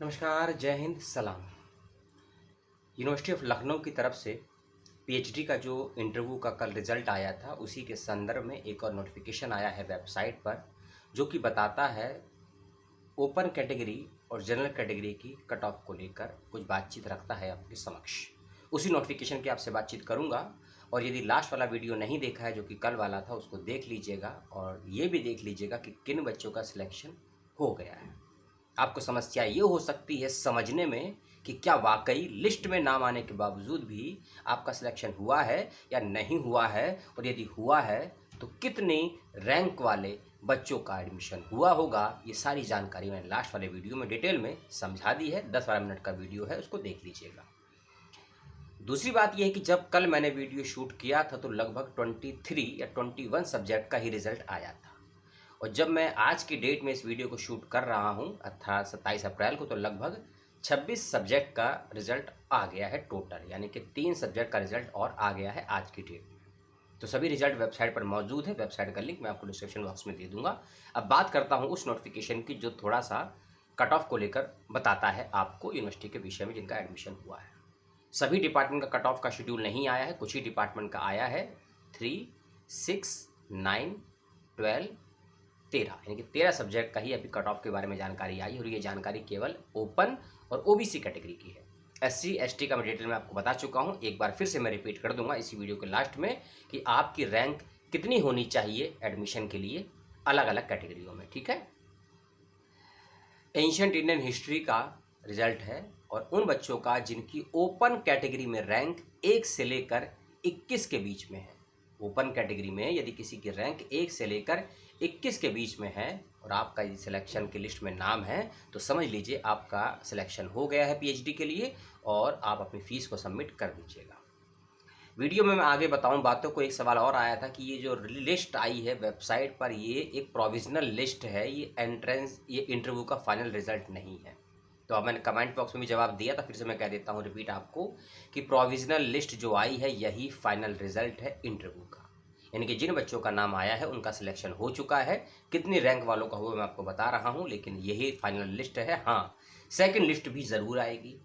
नमस्कार, जय हिंद, सलाम। यूनिवर्सिटी ऑफ लखनऊ की तरफ से पीएचडी का जो इंटरव्यू का कल रिज़ल्ट आया था, उसी के संदर्भ में एक और नोटिफिकेशन आया है वेबसाइट पर, जो कि बताता है ओपन कैटेगरी और जनरल कैटेगरी की कट ऑफ को लेकर कुछ बातचीत रखता है आपके समक्ष। उसी नोटिफिकेशन की आपसे बातचीत करूंगा, और यदि लास्ट वाला वीडियो नहीं देखा है जो कि कल वाला था, उसको देख लीजिएगा और ये भी देख लीजिएगा कि किन बच्चों का सिलेक्शन हो गया है। आपको समस्या ये हो सकती है समझने में कि क्या वाकई लिस्ट में नाम आने के बावजूद भी आपका सिलेक्शन हुआ है या नहीं हुआ है, और यदि हुआ है तो कितने रैंक वाले बच्चों का एडमिशन हुआ होगा। ये सारी जानकारी मैंने लास्ट वाले वीडियो में डिटेल में समझा दी है। 10-12 मिनट का वीडियो है, उसको देख लीजिएगा। दूसरी बात यह है कि जब कल मैंने वीडियो शूट किया था तो लगभग 23 या 21 सब्जेक्ट का ही रिजल्ट आया था, और जब मैं आज की डेट में इस वीडियो को शूट कर रहा हूं अर्थात 27 अप्रैल को, तो लगभग 26 सब्जेक्ट का रिजल्ट आ गया है टोटल, यानी कि 3 सब्जेक्ट का रिजल्ट और आ गया है आज की डेट में। तो सभी रिजल्ट वेबसाइट पर मौजूद है। वेबसाइट का लिंक मैं आपको डिस्क्रिप्शन बॉक्स में दे दूंगा। अब बात करता हूं उस नोटिफिकेशन की जो थोड़ा सा कट ऑफ को लेकर बताता है आपको यूनिवर्सिटी के विषय में जिनका एडमिशन हुआ है। सभी डिपार्टमेंट का कट ऑफ का शेड्यूल नहीं आया है, कुछ ही डिपार्टमेंट का आया है। 3, 6, 9, 12, 13, यानी कि 13 सब्जेक्ट का ही अभी कट ऑफ के बारे में जानकारी आई, और ये जानकारी केवल ओपन और ओबीसी कैटेगरी की है। एससी एसटी का मैं डिटेल में आपको बता चुका हूँ। एक बार फिर से मैं रिपीट कर दूंगा इसी वीडियो के लास्ट में कि आपकी रैंक कितनी होनी चाहिए एडमिशन के लिए अलग अलग कैटेगरियों में। ठीक है, एंशिएंट इंडियन हिस्ट्री का रिजल्ट है, और उन बच्चों का जिनकी ओपन कैटेगरी में रैंक 1 से लेकर 21 के बीच में है। ओपन कैटेगरी में यदि किसी की रैंक 1 से लेकर 21 के बीच में है और आपका यदि सिलेक्शन की लिस्ट में नाम है, तो समझ लीजिए आपका सिलेक्शन हो गया है पीएचडी के लिए, और आप अपनी फ़ीस को सबमिट कर दीजिएगा। वीडियो में मैं आगे बताऊं बातों को, एक सवाल और आया था कि ये जो लिस्ट आई है वेबसाइट पर, ये एक प्रोविजनल लिस्ट है, ये इंटरव्यू का फाइनल रिजल्ट नहीं है। तो अब मैंने कमेंट बॉक्स में भी जवाब दिया था, फिर से मैं कह देता हूँ, रिपीट आपको, कि प्रोविजनल लिस्ट जो आई है यही फाइनल रिजल्ट है इंटरव्यू का। यानी कि जिन बच्चों का नाम आया है उनका सिलेक्शन हो चुका है। कितनी रैंक वालों का हुआ मैं आपको बता रहा हूँ, लेकिन यही फाइनल लिस्ट है। हाँ, सेकेंड लिस्ट भी ज़रूर आएगी।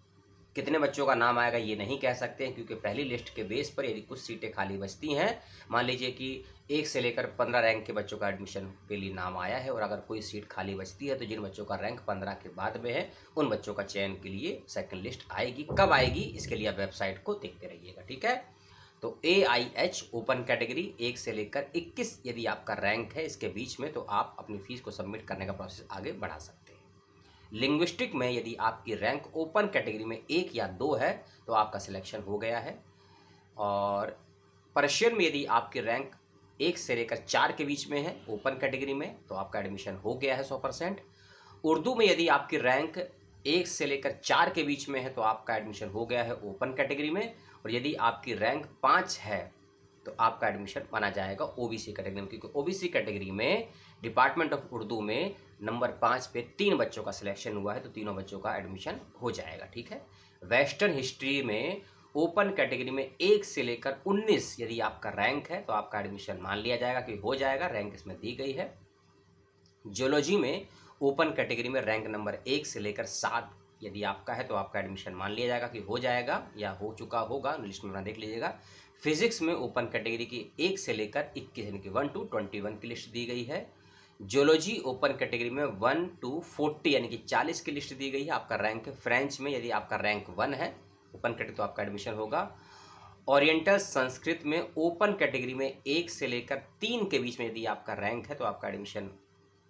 कितने बच्चों का नाम आएगा ये नहीं कह सकते हैं, क्योंकि पहली लिस्ट के बेस पर यदि कुछ सीटें खाली बचती हैं, मान लीजिए कि 1 से लेकर 15 रैंक के बच्चों का एडमिशन के लिए नाम आया है, और अगर कोई सीट खाली बचती है तो जिन बच्चों का रैंक 15 के बाद में है उन बच्चों का चयन के लिए सेकंड लिस्ट आएगी। कब आएगी इसके लिए आप वेबसाइट को देखते रहिएगा। ठीक है, तो AIH ओपन कैटेगरी 1 से लेकर 21 यदि आपका रैंक है इसके बीच में, तो आप अपनी फीस को सबमिट करने का प्रोसेस आगे बढ़ा सकते हैं। लिंग्विस्टिक में यदि आपकी रैंक ओपन कैटेगरी में 1 या 2 है तो आपका सिलेक्शन हो गया है, और पर्शियन में यदि आपकी रैंक 1 से लेकर 4 के बीच में है ओपन कैटेगरी में, तो आपका एडमिशन हो गया है 100%। उर्दू में यदि आपकी रैंक 1 से लेकर 4 के बीच में है तो आपका एडमिशन हो गया है ओपन कैटेगरी में, और यदि आपकी रैंक 5 है तो आपका एडमिशन माना जाएगा ओबीसी कैटेगरी में, क्योंकि ओबीसी कैटेगरी में डिपार्टमेंट ऑफ उर्दू में नंबर 5 पे 3 बच्चों का सिलेक्शन हुआ है, तो तीनों बच्चों का एडमिशन हो जाएगा। ठीक है, वेस्टर्न हिस्ट्री में ओपन कैटेगरी में 1 से लेकर 19 यदि आपका रैंक है तो आपका एडमिशन मान लिया जाएगा कि हो जाएगा, रैंक इसमें दी गई है। जियोलॉजी में ओपन कैटेगरी में रैंक नंबर 1 से लेकर 7 यदि आपका है तो आपका एडमिशन मान लिया जाएगा कि हो जाएगा या हो चुका होगा, लिस्ट में अपना देख लीजिएगा। फिजिक्स में ओपन कैटेगरी की 1 से लेकर 21 यानी कि 1 to 21 की लिस्ट दी गई है। जियोलॉजी ओपन कैटेगरी में 1 to 40 यानी कि 40 की लिस्ट दी गई है, आपका रैंक है। फ्रेंच में यदि आपका रैंक 1 है ओपन कैटेगरी तो आपका एडमिशन होगा। ओरिएंटल संस्कृत में ओपन कैटेगरी में 1 से लेकर 3 के बीच में यदि आपका रैंक है तो आपका एडमिशन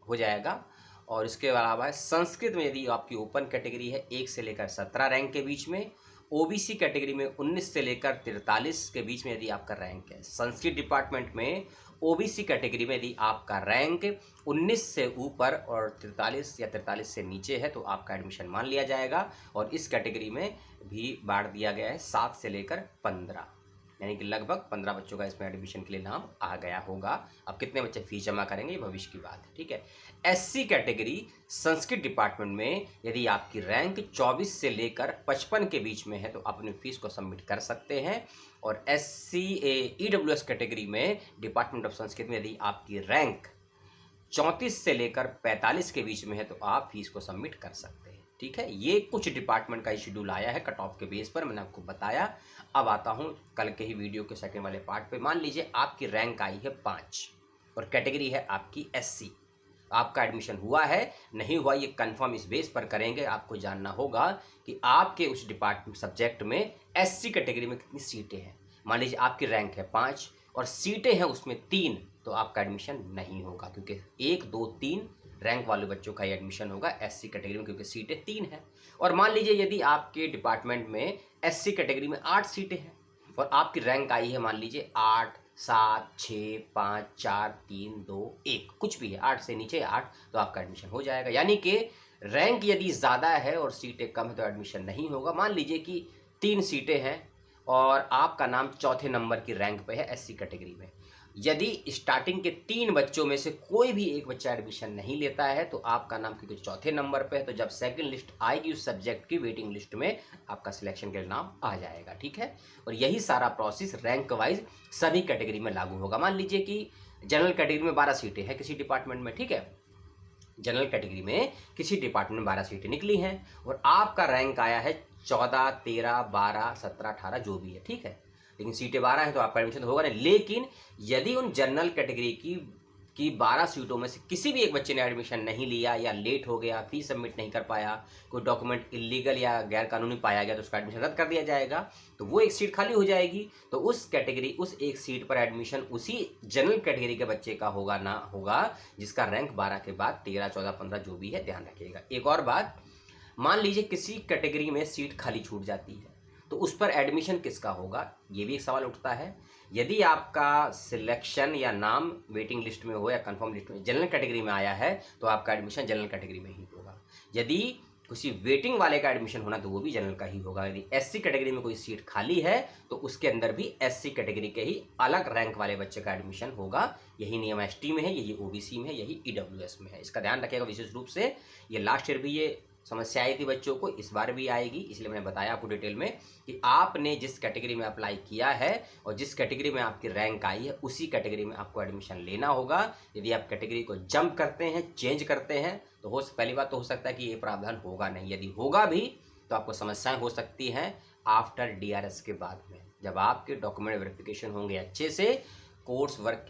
हो जाएगा। और इसके अलावा संस्कृत में यदि आपकी ओपन कैटेगरी है 1 से लेकर 17 रैंक के बीच में, ओबीसी कैटेगरी में 19 से लेकर 43 के बीच में यदि आपका रैंक है। संस्कृत डिपार्टमेंट में ओबीसी कैटेगरी में यदि आपका रैंक 19 से ऊपर और 43 या 43 से नीचे है तो आपका एडमिशन मान लिया जाएगा, और इस कैटेगरी में भी बांट दिया गया है 7 से लेकर 15, यानी कि लगभग 15 बच्चों का इसमें एडमिशन के लिए नाम आ गया होगा। अब कितने बच्चे फीस जमा करेंगे ये भविष्य की बात है। ठीक है, एससी कैटेगरी संस्कृत डिपार्टमेंट में यदि आपकी रैंक 24 से लेकर 55 के बीच में है तो अपनी फीस को सबमिट कर सकते हैं। और SC ईडब्ल्यूएस कैटेगरी में डिपार्टमेंट ऑफ संस्कृत में यदि आपकी रैंक 34 से लेकर 45 के बीच में है तो आप फीस को सबमिट कर सकते हैं। ठीक है, ये कुछ डिपार्टमेंट का शेड्यूल आया है कट ऑफ के बेस पर, मैंने आपको बताया। अब आता हूँ कल के ही वीडियो के सेकंड वाले पार्ट पे। मान लीजिए आपकी रैंक आई है 5 और कैटेगरी है आपकी SC। आपका एडमिशन हुआ है नहीं हुआ ये कंफर्म इस बेस पर करेंगे। आपको जानना होगा कि आपके उस डिपार्टमेंट सब्जेक्ट में SC कैटेगरी में कितनी सीटें हैं। मान लीजिए आपकी रैंक है 5 और सीटें हैं उसमें 3, तो आपका एडमिशन नहीं होगा, क्योंकि 1, 2, 3 रैंक वाले बच्चों का ही एडमिशन होगा SC कैटेगरी में, क्योंकि सीटें 3 हैं। और मान लीजिए यदि आपके डिपार्टमेंट में SC कैटेगरी में 8 सीटें हैं और आपकी रैंक आई है मान लीजिए 8, 7, 6, 5, 4, 3, 2, 1, कुछ भी है, 8 से नीचे 8, तो आपका एडमिशन हो जाएगा। यानी कि रैंक यदि ज़्यादा है और सीटें कम है तो एडमिशन नहीं होगा। मान लीजिए कि 3 सीटें हैं और आपका नाम चौथे नंबर की रैंक पे है SC कैटेगरी में। यदि स्टार्टिंग के 3 बच्चों में से कोई भी एक बच्चा एडमिशन नहीं लेता है तो आपका नाम क्योंकि चौथे नंबर पे है, तो जब सेकंड लिस्ट आएगी उस सब्जेक्ट की वेटिंग लिस्ट में आपका सिलेक्शन के नाम आ जाएगा। ठीक है, और यही सारा प्रोसेस रैंक वाइज सभी कैटेगरी में लागू होगा। मान लीजिए कि जनरल कैटेगरी में 12 सीटें हैं किसी डिपार्टमेंट में। ठीक है, जनरल कैटेगरी में किसी डिपार्टमेंट में 12 सीटें निकली हैं और आपका रैंक आया है 14, 13, 12, 17, 18 जो भी है। ठीक है, लेकिन सीटें 12 हैं तो आपका एडमिशन तो होगा नहीं। लेकिन यदि उन जनरल कैटेगरी की 12 सीटों में से किसी भी एक बच्चे ने एडमिशन नहीं लिया या लेट हो गया, फीस सबमिट नहीं कर पाया, कोई डॉक्यूमेंट इलीगल या गैर कानूनी पाया गया तो उसका एडमिशन रद्द कर दिया जाएगा, तो वो एक सीट खाली हो जाएगी। तो उस कैटेगरी उस एक सीट पर एडमिशन उसी जनरल कैटेगरी के बच्चे का होगा ना होगा जिसका रैंक 12 के बाद 13, 14, 15 जो भी है, ध्यान रखिएगा। एक और बात, मान लीजिए किसी कैटेगरी में सीट खाली छूट जाती है तो उस पर एडमिशन किसका होगा, ये भी एक सवाल उठता है। यदि आपका सिलेक्शन या नाम वेटिंग लिस्ट में हो या कंफर्म लिस्ट में जनरल कैटेगरी में आया है तो आपका एडमिशन जनरल कैटेगरी में ही होगा। यदि किसी वेटिंग वाले का एडमिशन होना तो वो भी जनरल का ही होगा। यदि SC कैटेगरी में कोई सीट खाली है तो उसके अंदर भी SC कैटेगरी के ही अलग रैंक वाले बच्चे का एडमिशन होगा। यही नियम ST में है, यही OBC में है, यही EWS में है। इसका ध्यान रखिएगा विशेष रूप से। ये लास्ट ईयर भी ये समस्या आई थी बच्चों को, इस बार भी आएगी, इसलिए मैंने बताया आपको डिटेल में कि आपने जिस कैटेगरी में अप्लाई किया है और जिस कैटेगरी में आपकी रैंक आई है उसी कैटेगरी में आपको एडमिशन लेना होगा। यदि आप कैटेगरी को जंप करते हैं, चेंज करते हैं, तो पहली बात तो हो सकता है कि ये प्रावधान होगा नहीं। यदि होगा भी तो आपको समस्याएं हो सकती हैं आफ्टर DRS के बाद में, जब आपके डॉक्यूमेंट वेरिफिकेशन होंगे अच्छे से, कोर्स वर्क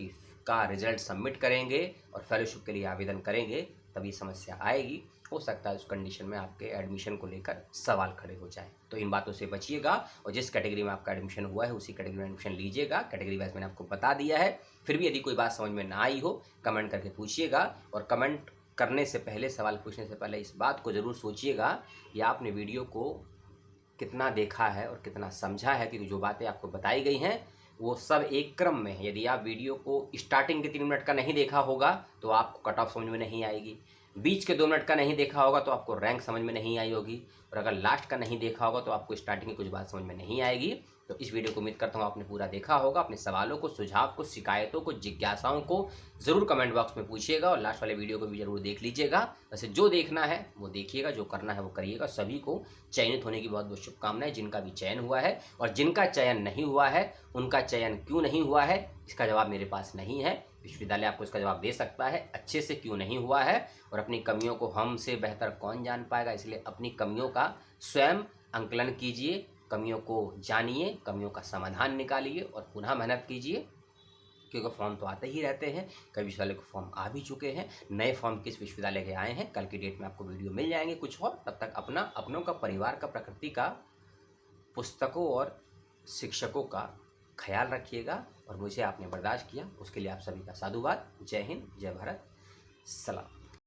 का रिजल्ट सबमिट करेंगे और फेलोशिप के लिए आवेदन करेंगे, तभी समस्या आएगी। हो सकता है उस कंडीशन में आपके एडमिशन को लेकर सवाल खड़े हो जाए। तो इन बातों से बचिएगा और जिस कैटेगरी में आपका एडमिशन हुआ है उसी कैटेगरी में एडमिशन लीजिएगा। कैटेगरी वाइज मैंने आपको बता दिया है। फिर भी यदि कोई बात समझ में ना आई हो कमेंट करके पूछिएगा, और कमेंट करने से पहले, सवाल पूछने से पहले इस बात को ज़रूर सोचिएगा कि आपने वीडियो को कितना देखा है और कितना समझा है, क्योंकि जो बातें आपको बताई गई हैं वो सब एक क्रम में है। यदि आप वीडियो को स्टार्टिंग के 3 मिनट का नहीं देखा होगा तो आपको कट ऑफ समझ में नहीं आएगी, बीच के 2 मिनट का नहीं देखा होगा तो आपको रैंक समझ में नहीं आई होगी, और अगर लास्ट का नहीं देखा होगा तो आपको स्टार्टिंग की कुछ बात समझ में नहीं आएगी। तो इस वीडियो को उम्मीद करता हूँ आपने पूरा देखा होगा। अपने सवालों को, सुझाव को, शिकायतों को, जिज्ञासाओं को ज़रूर कमेंट बॉक्स में पूछिएगा और लास्ट वाले वीडियो को भी ज़रूर देख लीजिएगा। वैसे जो देखना है वो देखिएगा, जो करना है वो करिएगा। सभी को चयनित होने की बहुत बहुत शुभकामनाएं, जिनका भी चयन हुआ है, और जिनका चयन नहीं हुआ है उनका चयन क्यों नहीं हुआ है इसका जवाब मेरे पास नहीं है। विश्वविद्यालय आपको इसका जवाब दे सकता है अच्छे से क्यों नहीं हुआ है, और अपनी कमियों को हमसे बेहतर कौन जान पाएगा। इसलिए अपनी कमियों का स्वयं आंकलन कीजिए, कमियों को जानिए, कमियों का समाधान निकालिए और पुनः मेहनत कीजिए, क्योंकि फॉर्म तो आते ही रहते हैं। कई विश्वविद्यालय को फॉर्म आ भी चुके हैं, नए फॉर्म किस विश्वविद्यालय के आए हैं कल की डेट में आपको वीडियो मिल जाएंगे कुछ और। तब तक अपना, अपनों का, परिवार का, प्रकृति का, पुस्तकों और शिक्षकों का ख्याल रखिएगा। और मुझे आपने बर्दाश्त किया उसके लिए आप सभी का साधुवाद। जय हिंद, जय भारत, सलाम।